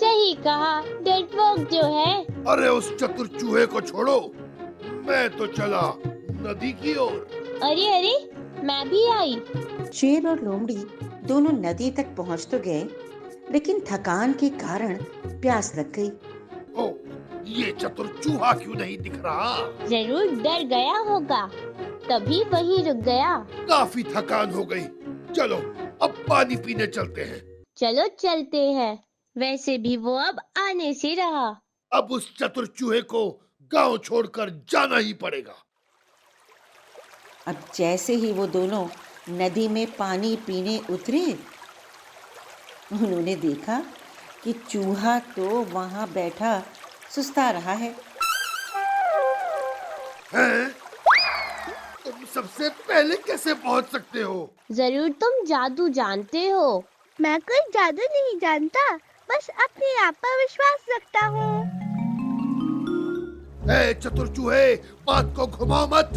सही कहा, डर्टवर्क जो है। अरे उस चतुर चूहे को छोड़ो, मैं तो चला नदी की ओर। अरे अरे, मैं भी आई। शेर और लोमड़ी दोनों नदी तक पहुंच तो गए, लेकिन थकान के कारण प्यास लग गई। ओ, ये चतुर चूहा क्यों नहीं दिख रहा? जरूर डर गया होगा, तभी वहीं रुक गया। काफी थकान हो गई, चलो अब पानी पीने चलते हैं। चलो चलते हैं, वैसे भी वो अब आने से रहा। अब उस चतुर चूहे को गांव छोड़कर जाना ही पड़ेगा। अब जैसे ही वो दोनों नदी में पानी पीने उतरे, उन्होंने देखा कि चूहा तो वहां बैठा सुस्ता रहा है। हैं? तुम सबसे पहले कैसे पहुंच सकते हो? जरूर तुम जादू जानते हो। मैं कोई जादू नहीं जानता, बस अपने आप पर विश्वास रखता हूँ। ए चतुर चूहे, बात को घुमाओ मत।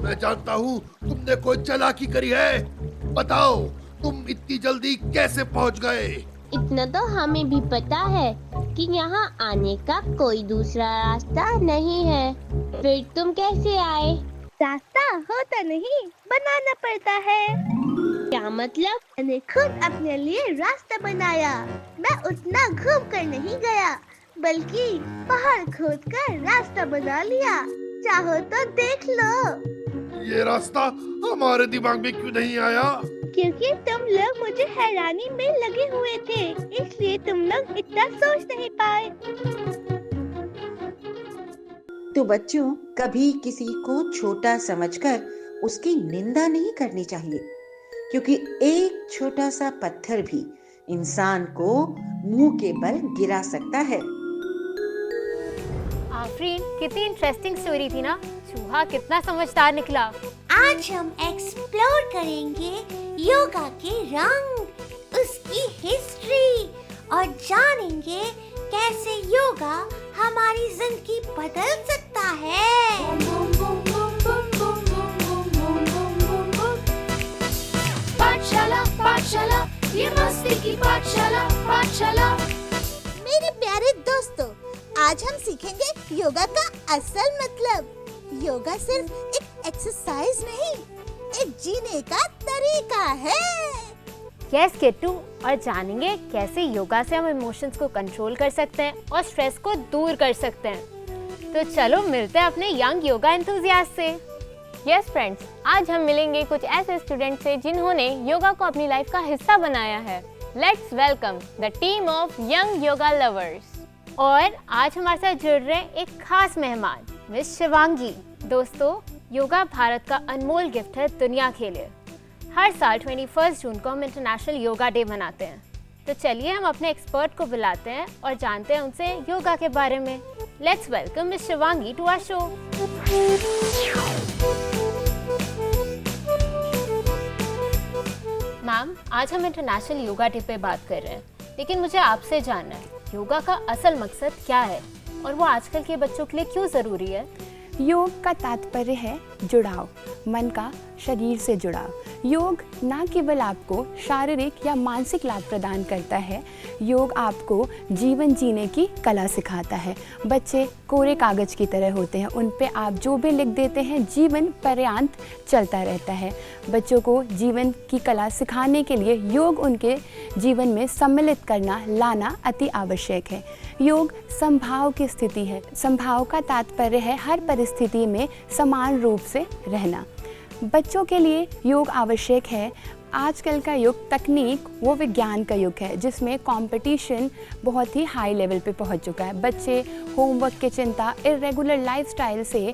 मैं जानता हूँ तुमने कोई चालाकी करी है। बताओ, तुम इतनी जल्दी कैसे पहुँच गए? इतना तो हमें भी पता है कि यहाँ आने का कोई दूसरा रास्ता नहीं है। फिर तुम कैसे आए? रास्ता होता नहीं, बनाना पड़ता है। क्या मतलब? मैंने खुद अपने लिए रास्ता बनाया। मैं उतना घूम कर नहीं गया, बल्कि पहाड़ खोद कर रास्ता बना लिया। चाहो तो देख लो। ये रास्ता हमारे दिमाग में क्यों नहीं आया? क्योंकि तुम लोग मुझे हैरानी में लगे हुए थे, इसलिए तुम लोग इतना सोच नहीं पाए। तो बच्चों, कभी किसी को छोटा समझकर उसकी निंदा नहीं करनी चाहिए, क्योंकि एक छोटा सा पत्थर भी इंसान को मुंह के बल गिरा सकता है। आफरीन, कितनी इंटरेस्टिंग स्टोरी थी ना। चूहा कितना समझदार निकला। आज हम एक्सप्लोर करेंगे योगा के रंग, उसकी हिस्ट्री और जानेंगे कैसे योगा हमारी जिंदगी बदल सकता है। पाठशाला पाठशाला, ये मस्ती की पाठशाला पाठशाला। मेरे प्यारे दोस्तों, आज हम सीखेंगे योगा का असल मतलब। योगा सिर्फ एक एक्सरसाइज नहीं, एक जीने का तरीका है। यस किट्टू, और जानेंगे कैसे योगा से हम इमोशंस को कंट्रोल कर सकते हैं और स्ट्रेस को दूर कर सकते हैं। तो चलो मिलते हैं अपने यंग योगा एंथुसियास्ट से। यस फ्रेंड्स, आज हम मिलेंगे कुछ ऐसे स्टूडेंट से जिन्होंने योगा को अपनी लाइफ का हिस्सा बनाया है। Let's welcome the team of young yoga lovers. और आज हमारे साथ जुड़ रहे हैं एक खास मेहमान, मिस शिवांगी। दोस्तों, योगा भारत का अनमोल गिफ्ट है दुनिया के लिए। हर साल 21 जून को हम इंटरनेशनल योगा डे मनाते हैं। तो चलिए हम अपने एक्सपर्ट को बुलाते हैं और जानते हैं उनसे योगा के बारे में। Let's welcome miss Shivangi to our show. Ma'am, आज हम इंटरनेशनल योगा डे पे बात कर रहे हैं, लेकिन मुझे आपसे जानना है योगा का असल मकसद क्या है और वो आजकल के बच्चों के लिए क्यों ज़रूरी है? योग का तात्पर्य है जुड़ाव, मन का शरीर से जुड़ाव। योग ना केवल आपको शारीरिक या मानसिक लाभ प्रदान करता है, योग आपको जीवन जीने की कला सिखाता है। बच्चे कोरे कागज़ की तरह होते हैं, उन पे आप जो भी लिख देते हैं जीवन पर्यंत चलता रहता है। बच्चों को जीवन की कला सिखाने के लिए योग उनके जीवन में सम्मिलित करना, लाना अति आवश्यक है। योग समभाव की स्थिति है। समभाव का तात्पर्य है हर परिस्थिति में समान रूप से रहना। बच्चों के लिए योग आवश्यक है। आजकल का युग तकनीक वो विज्ञान का युग है जिसमें कंपटीशन बहुत ही हाई लेवल पे पहुंच चुका है। बच्चे होमवर्क की चिंता, इरेगुलर लाइफस्टाइल से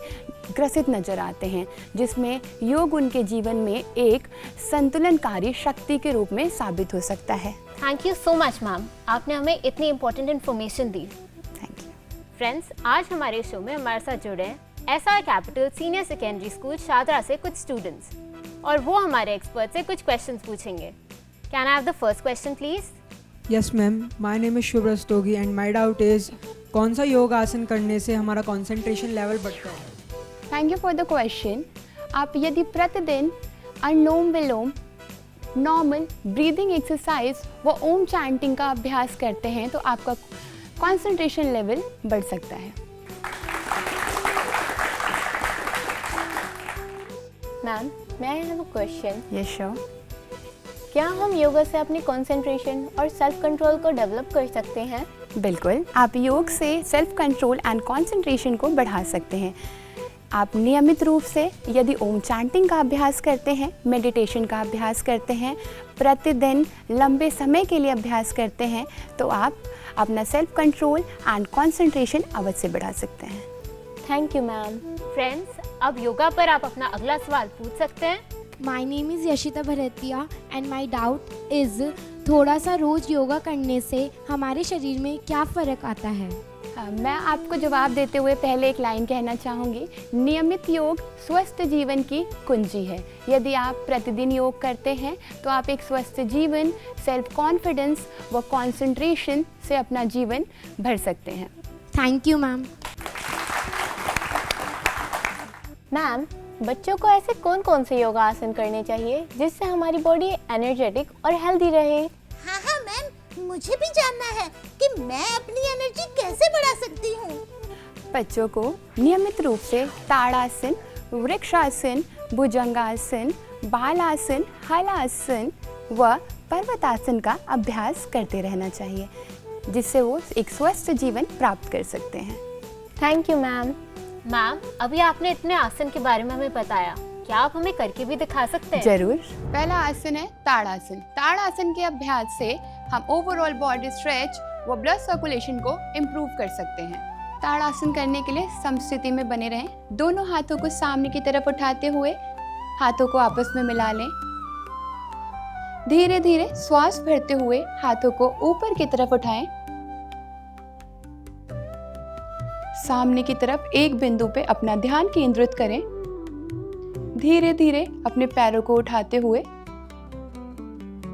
ग्रसित नज़र आते हैं, जिसमें योग उनके जीवन में एक संतुलनकारी शक्ति के रूप में साबित हो सकता है। Thank you so much ma'am, आपने हमें इतनी important information the. Thank you. Friends, आज हमारे शो में हमारे साथ जुड़े हैं SR capital senior secondary school Shahdara से कुछ स्टूडेंट्स, और वो हमारे एक्सपर्ट से कुछ क्वेश्चंस पूछेंगे। Can I have the first question please? Yes ma'am, my name is Shubh Rastogi and my doubt is कौन सा योग आसन करने से हमारा कंसंट्रेशन लेवल बढ़ता है? Thank you for the question. आप यदि प्रतिदिन अनुलोम विलोम नॉर्मल ब्रीदिंग एक्सरसाइज व ओम चैंटिंग का अभ्यास करते हैं तो आपका कंसंट्रेशन लेवल बढ़ सकता है। Ma'am, may I have a question? Yes sure. क्या हम योगा से अपनी कंसंट्रेशन और सेल्फ कंट्रोल को डेवलप कर सकते हैं? बिल्कुल, आप योग से सेल्फ कंट्रोल एंड कंसंट्रेशन को बढ़ा सकते हैं। आप नियमित रूप से यदि ओम चैंटिंग का अभ्यास करते हैं, मेडिटेशन का अभ्यास करते हैं, प्रतिदिन लंबे समय के लिए अभ्यास करते हैं तो आप अपना सेल्फ कंट्रोल एंड कंसंट्रेशन अवश्य बढ़ा सकते हैं। Thank you ma'am. फ्रेंड्स, अब योगा पर आप अपना अगला सवाल पूछ सकते हैं। My name is Yashita Bhartia and my doubt is थोड़ा सा रोज योगा करने से हमारे शरीर में क्या फ़र्क आता है? मैं आपको जवाब देते हुए पहले एक लाइन कहना चाहूँगी, नियमित योग स्वस्थ जीवन की कुंजी है। यदि आप प्रतिदिन योग करते हैं तो आप एक स्वस्थ जीवन, सेल्फ कॉन्फिडेंस व कंसंट्रेशन से अपना जीवन भर सकते हैं। Thank you ma'am. मैम, बच्चों को ऐसे कौन कौन से योगा आसन करने चाहिए जिससे हमारी बॉडी एनर्जेटिक और हेल्दी रहे? हाँ हाँ मैम, मुझे भी जानना है कि मैं अपनी एनर्जी कैसे बढ़ा सकती हूँ। बच्चों को नियमित रूप से ताड़ासन, वृक्षासन, भुजंगासन, बालासन, हलासन व पर्वतासन का अभ्यास करते रहना चाहिए जिससे वो एक स्वस्थ जीवन प्राप्त कर सकते हैं। Thank you ma'am. मैम, अभी आपने इतने आसन के बारे में हमें बताया, क्या आप हमें करके भी दिखा सकते हैं? जरूर। पहला आसन है ताड़ासन। ताड़ासन के अभ्यास से हम ओवरऑल बॉडी स्ट्रेच व ब्लड सर्कुलेशन को इम्प्रूव कर सकते हैं। ताड़ासन करने के लिए समस्थिति में बने रहें। दोनों हाथों को सामने की तरफ उठाते हुए हाथों को आपस में मिला लें। धीरे धीरे श्वास भरते हुए हाथों को ऊपर की तरफ उठाएं। सामने की तरफ एक बिंदु पे अपना ध्यान केंद्रित करें। धीरे धीरे अपने पैरों को उठाते हुए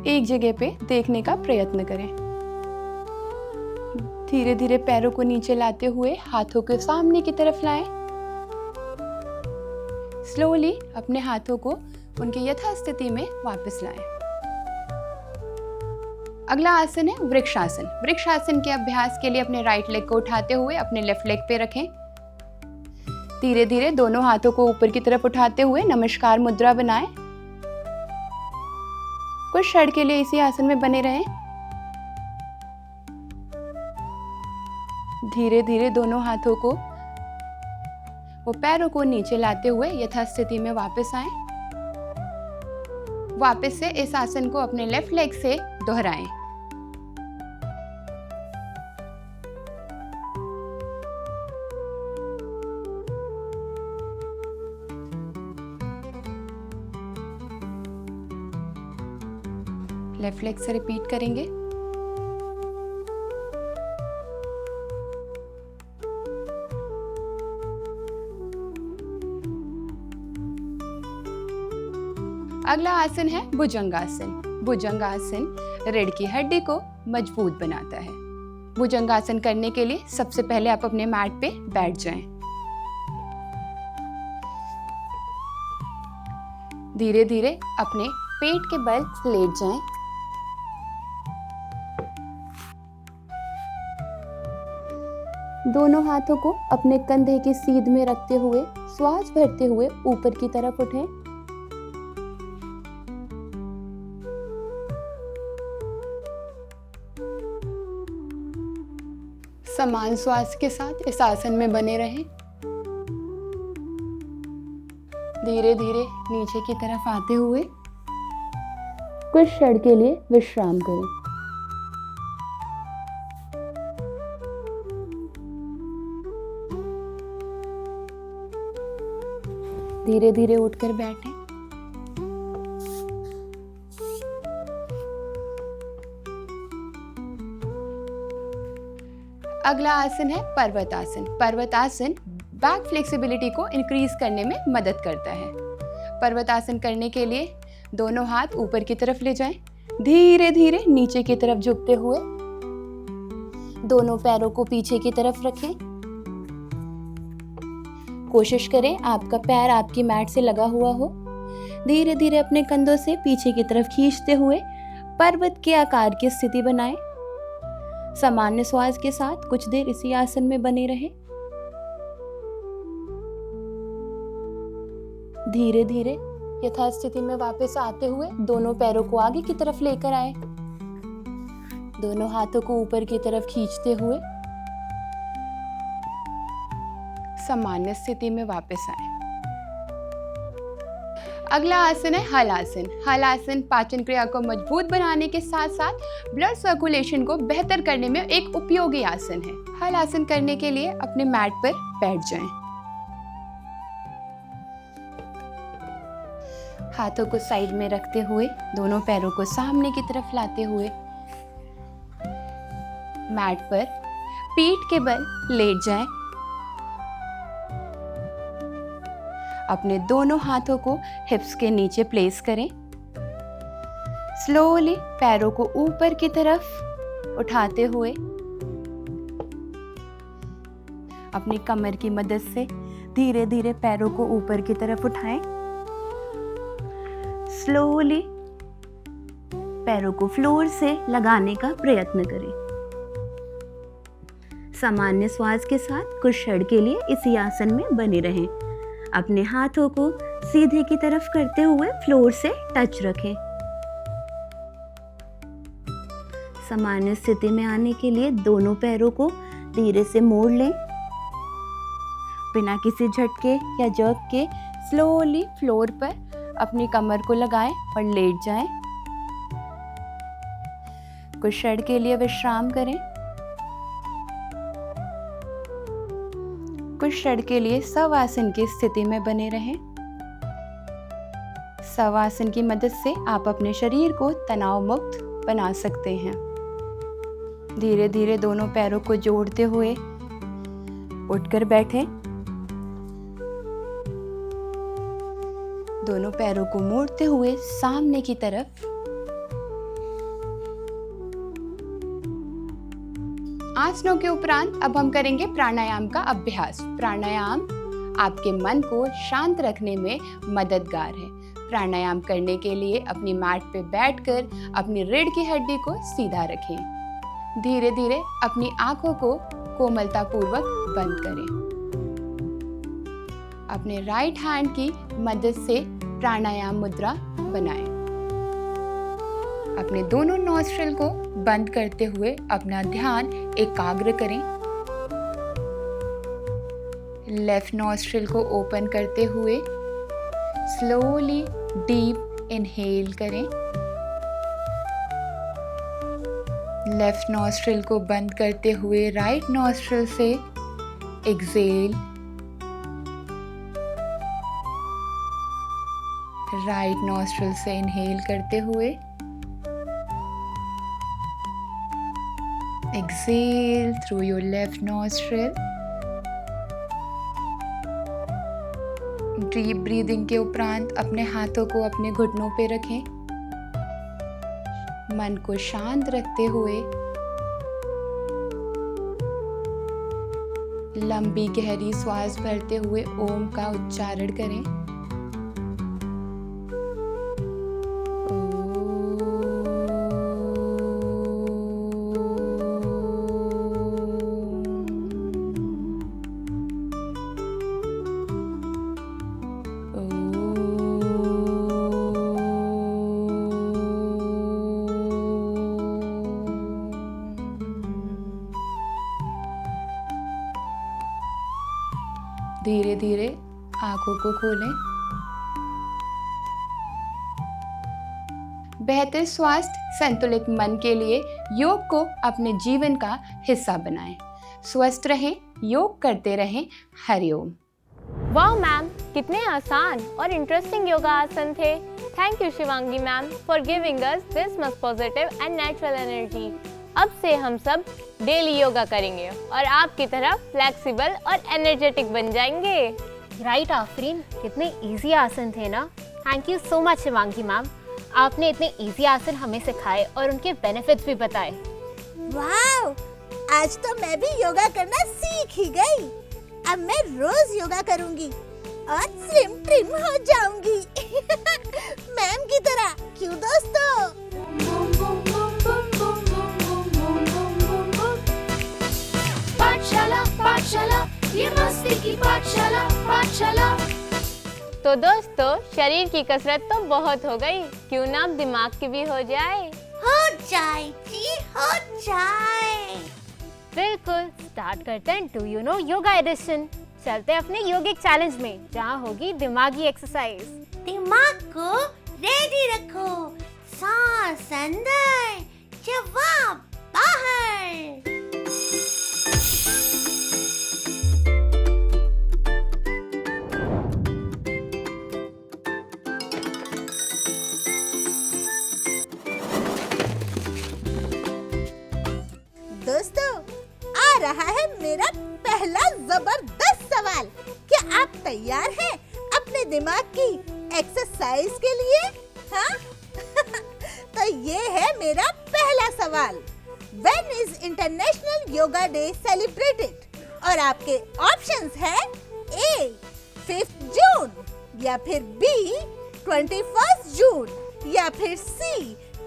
एक जगह पे देखने का प्रयत्न करें। धीरे धीरे पैरों को नीचे लाते हुए हाथों को सामने की तरफ लाएं। स्लोली अपने हाथों को उनके यथास्थिति में वापस लाएं। अगला आसन है वृक्षासन। वृक्षासन के अभ्यास के लिए अपने राइट लेग को उठाते हुए अपने लेफ्ट लेग पे रखें। धीरे धीरे दोनों हाथों को ऊपर की तरफ उठाते हुए नमस्कार मुद्रा बनाएं। कुछ क्षण के लिए इसी आसन में बने रहें। धीरे धीरे दोनों हाथों को वो पैरों को नीचे लाते हुए यथास्थिति में वापस आएं। वापस से इस आसन को अपने लेफ्ट लेग से दोहराएं। लेफ्ट लेग से रिपीट करेंगे। अगला आसन है भुजंगासन। भुजंगासन रीढ़ की हड्डी को मजबूत बनाता है। भुजंगासन करने के लिए सबसे पहले आप अपने मैट पे बैठ जाएं। धीरे धीरे अपने पेट के बल लेट जाएं। दोनों हाथों को अपने कंधे की सीध में रखते हुए श्वास भरते हुए ऊपर की तरफ उठें। समान श्वास के साथ इस आसन में बने रहें। धीरे धीरे नीचे की तरफ आते हुए कुछ क्षण के लिए विश्राम करें। धीरे धीरे उठकर बैठें। अगला आसन है पर्वतासन। पर्वतासन बैक फ्लेक्सिबिलिटी को इंक्रीज करने में मदद करता है। पर्वतासन करने के लिए दोनों हाथ ऊपर की तरफ ले जाएं। धीरे धीरे नीचे की तरफ झुकते हुए दोनों पैरों को पीछे की तरफ रखें। कोशिश करें आपका पैर आपकी मैट से लगा हुआ हो। धीरे धीरे अपने कंधों से पीछे की तरफ खींचते हुए पर्वत के आकार की स्थिति बनाएं। सामान्य श्वास के साथ कुछ देर इसी आसन में बने रहें। धीरे धीरे यथास्थिति में वापस आते हुए दोनों पैरों को आगे की तरफ लेकर आए। दोनों हाथों को ऊपर की तरफ खींचते हुए सामान्य स्थिति में वापस आए। अगला आसन है हल आसन। हल आसन पाचन क्रिया को मजबूत बनाने के साथ साथ ब्लड सर्कुलेशन को बेहतर करने में एक उपयोगी आसन है। हल आसन करने के लिए अपने मैट पर बैठ जाएं। हाथों को साइड में रखते हुए दोनों पैरों को सामने की तरफ लाते हुए मैट पर पीठ के बल लेट जाएं। अपने दोनों हाथों को हिप्स के नीचे प्लेस करें। स्लोली पैरों को ऊपर की तरफ उठाते हुए अपनी कमर की मदद से धीरे धीरे पैरों को ऊपर की तरफ उठाएं। स्लोली पैरों को फ्लोर से लगाने का प्रयत्न करें। सामान्य श्वास के साथ कुछ क्षण के लिए इसी आसन में बने रहें। अपने हाथों को सीधे की तरफ करते हुए फ्लोर से टच रखें। सामान्य स्थिति में आने के लिए दोनों पैरों को धीरे से मोड़ लें। बिना किसी झटके या जर्क के स्लोली फ्लोर पर अपनी कमर को लगाएं और लेट जाएं। कुछ क्षण के लिए विश्राम करें। कुछ क्षण के लिए शवासन की स्थिति में बने रहें। शवासन की मदद से आप अपने शरीर को तनाव मुक्त बना सकते हैं। धीरे धीरे दोनों पैरों को जोड़ते हुए उठकर बैठें। दोनों पैरों को मोड़ते हुए सामने की तरफ। आसनों के उपरांत अब हम करेंगे प्राणायाम का अभ्यास। प्राणायाम आपके मन को शांत रखने में मददगार है। प्राणायाम करने के लिए अपनी मैट पे बैठकर अपनी रीढ़ की हड्डी को सीधा रखें। धीरे धीरे अपनी आंखों को कोमलतापूर्वक बंद करें। अपने राइट हैंड की मदद से प्राणायाम मुद्रा बनाएं। अपने दोनों नॉस्ट्रिल को बंद करते हुए अपना ध्यान एकाग्र करें। लेफ्ट नॉस्ट्रिल को ओपन करते हुए स्लोली डीप इनहेल करें। लेफ्ट नॉस्ट्रिल को बंद करते हुए राइट नॉस्ट्रिल से एक्सेल। राइट नॉस्ट्रिल से इनहेल करते हुए exhale through your left nostril. Deep breathing के उपरांत अपने हाथों को अपने घुटनों पे रखें। मन को शांत रखते हुए लंबी गहरी श्वास भरते हुए ओम का उच्चारण करें। धीरे धीरे आंखों को खोलें। बेहतर स्वास्थ्य संतुलित मन के लिए योग को अपने जीवन का हिस्सा बनाएं। स्वस्थ रहें, योग करते रहें। हरिओम। वाह मैम, कितने आसान और इंटरेस्टिंग योगा आसन थे। Thank you Shivangi ma'am for giving us this much positive and natural energy. अब से हम सब डेली योगा करेंगे और आपकी तरह फ्लेक्सिबल और एनर्जेटिक बन जाएंगे। राइट आफरीन, कितने इजी आसन थे ना। Thank you so much Shivangi ma'am, आपने इतने इजी आसन हमें सिखाए और उनके बेनिफिट्स भी बताए। वाह, आज तो मैं भी योगा करना सीख ही गई। अब मैं रोज योगा करूंगी और स्लिम ट्रिम हो जाऊंगी। मैम की तरह, क्यों दोस्तों? पाठशाला पाठशाला, ये मस्ती की पाठशाला पाठशाला। तो दोस्तों, शरीर की कसरत तो बहुत हो गई, क्यों ना अब दिमाग की भी हो जाए। हो जाए जी, हो जाए। बिल्कुल, स्टार्ट करते हैं do you know yoga edition. चलते अपने योगिक चैलेंज में, जहाँ होगी दिमागी एक्सरसाइज। दिमाग को रेडी रखो, सांस अंदर, जवाब बाहर। दोस्तों, आ रहा है मेरा पहला जबरदस्त सवाल। क्या आप तैयार हैं अपने दिमाग की एक्सरसाइज के लिए? हाँ? तो ये है मेरा पहला सवाल। When is International Yoga Day celebrated? और आपके ऑप्शंस हैं A 5th जून, या फिर B 21st जून, या फिर C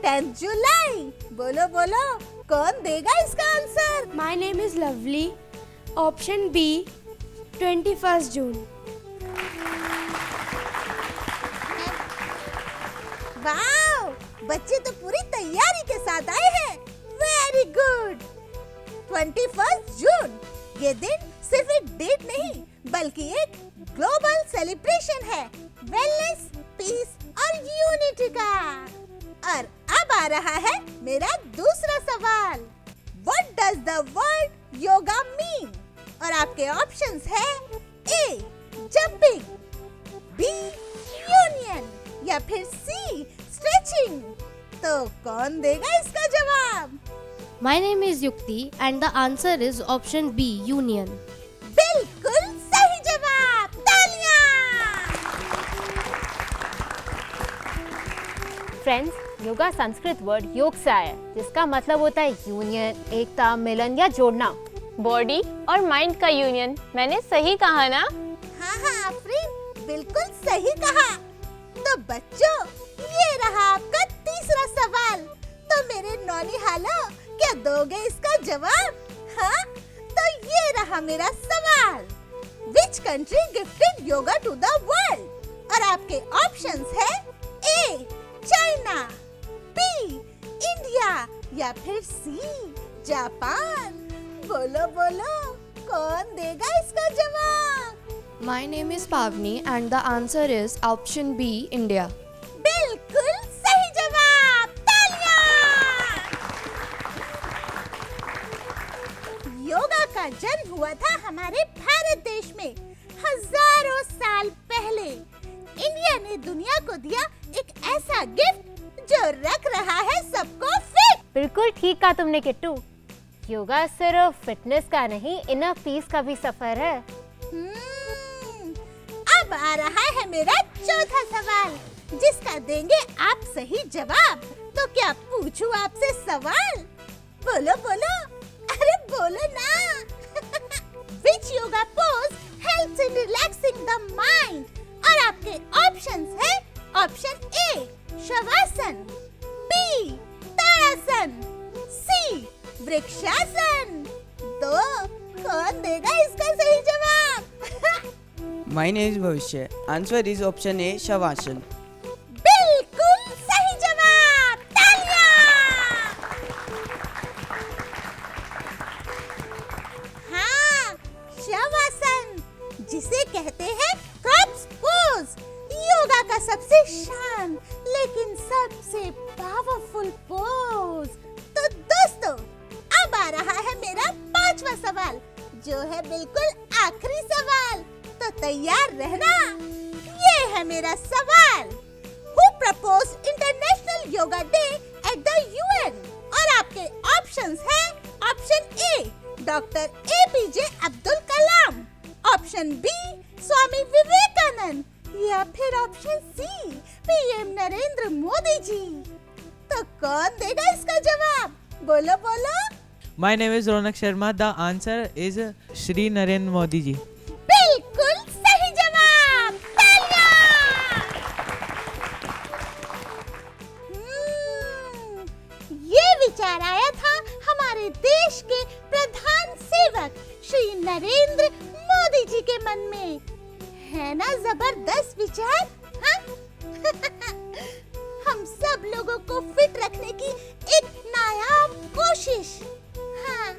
10th जुलाई। बोलो बोलो, कौन देगा इसका answer? My name is Lovely. Option B 21st June. Wow, बच्चे तो पूरी तैयारी के साथ आए हैं। Very good. 21 जून, ये दिन सिर्फ एक डेट नहीं, बल्कि एक ग्लोबल सेलिब्रेशन है, वेलनेस, पीस और यूनिटी का। और अब आ रहा है मेरा दूसरा सवाल। What does the word yoga mean? और आपके ऑप्शंस है A jumping, B union, या फिर C stretching। तो कौन देगा इसका जवाब? My name is Yukti and the answer is option B union। बिल्कुल सही जवाब, तालियां। फ्रेंड्स, योगा संस्कृत वर्ड योग से आया है, जिसका मतलब होता है यूनियन, एकता, मिलन या जोड़ना। बॉडी और माइंड का यूनियन। मैंने सही कहा ना? हाँ हाँ आफरीन, बिल्कुल सही कहा। तो बच्चों, ये रहा आपका तीसरा सवाल। तो मेरे नौनिहालों, क्या दोगे इसका जवाब? हाँ? तो ये रहा मेरा सवाल। Which country gifted yoga to the world? और आपके ऑप्शंस है A चाइना, B इंडिया, या फिर C जापान। बोलो बोलो, कौन देगा इसका जवाब? My name is Pavni and the answer is option B India। बिल्कुल सही जवाब, तालियां। योगा का जन्म हुआ था हमारे भारत देश में हजारों साल पहले। इंडिया ने दुनिया को दिया एक ऐसा गिफ्ट जो रख रहा है सबको फिट। बिल्कुल ठीक कहा तुमने किट्टू। योगा सिर्फ फिटनेस का नहीं, इनर पीस का भी सफर है। अब आ रहा है मेरा चौथा सवाल, जिसका देंगे आप सही जवाब। तो क्या पूछूं आपसे सवाल? बोलो बोलो, अरे बोलो ना। Which yoga pose helps in relaxing the mind? और आपके ऑप्शंस है option A shavasana, B tadasana, C vrikshasana. तो कौन देगा इसका सही जवाब? My name is Bhavishya. Answer is option A shavasana. बिल्कुल सही जवाब, तालियां। हाँ, शवासन, जिसे कहते हैं क्रॉप्स पोज, योगा का सबसे शांत लेकिन सबसे पावरफुल पोज। तो दोस्तों, अब आ रहा है मेरा पांचवा सवाल, जो है बिल्कुल आखिरी सवाल। तो तैयार रहना। ये है मेरा सवाल। Who proposed International Yoga Day at the UN? और आपके ऑप्शंस हैं option A doctor APJ Abdul Kalam, option B Swami Vivekananda, या फिर option C PM Narendra Modi ji. तो कौन देगा इसका जवाब? बोलो बोलो। My name is Ronak Sharma. The answer is Shri Narendra Modi ji। बिल्कुल सही जवाब, तालियां। श्री नरेंद्र मोदी जी के मन में। है ना जबरदस्त विचार? हाँ? हम सब लोगों को फिट रखने की एक नायाब कोशिश। हाँ,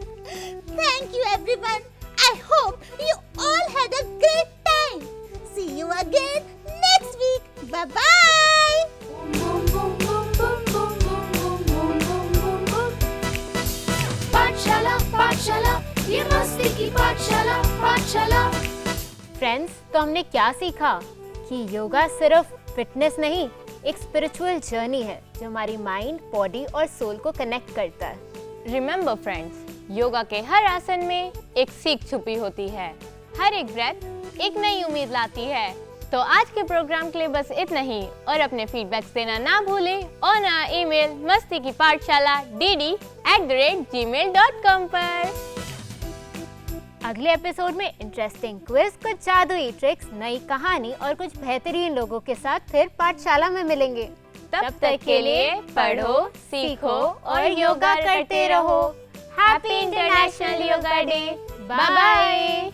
thank you everyone. I hope you all had a great time. See you again next week. Bye bye. पाठशाला पाठशाला, ये मस्ती की पाठशाला पाठशाला। फ्रेंड्स, तो हमने क्या सीखा कि योगा सिर्फ फिटनेस नहीं, एक स्पिरिचुअल जर्नी है जो हमारी माइंड, बॉडी और सोल को कनेक्ट करता है। रिमेंबर फ्रेंड्स, योगा के हर आसन में एक सीख छुपी होती है। हर एक ब्रेथ एक नई उम्मीद लाती है। तो आज के प्रोग्राम के लिए बस इतना ही, और अपने फीडबैक्स देना ना भूलें ऑन आवर ईमेल masti-ki-pathshala@gmail.com पर। अगले एपिसोड में इंटरेस्टिंग क्विज, कुछ जादुई ट्रिक्स, नई कहानी और कुछ बेहतरीन लोगों के साथ फिर पाठशाला में मिलेंगे। तब तक के लिए पढ़ो, सीखो और योगा करते रहो। Happy international yoga day. Bye bye.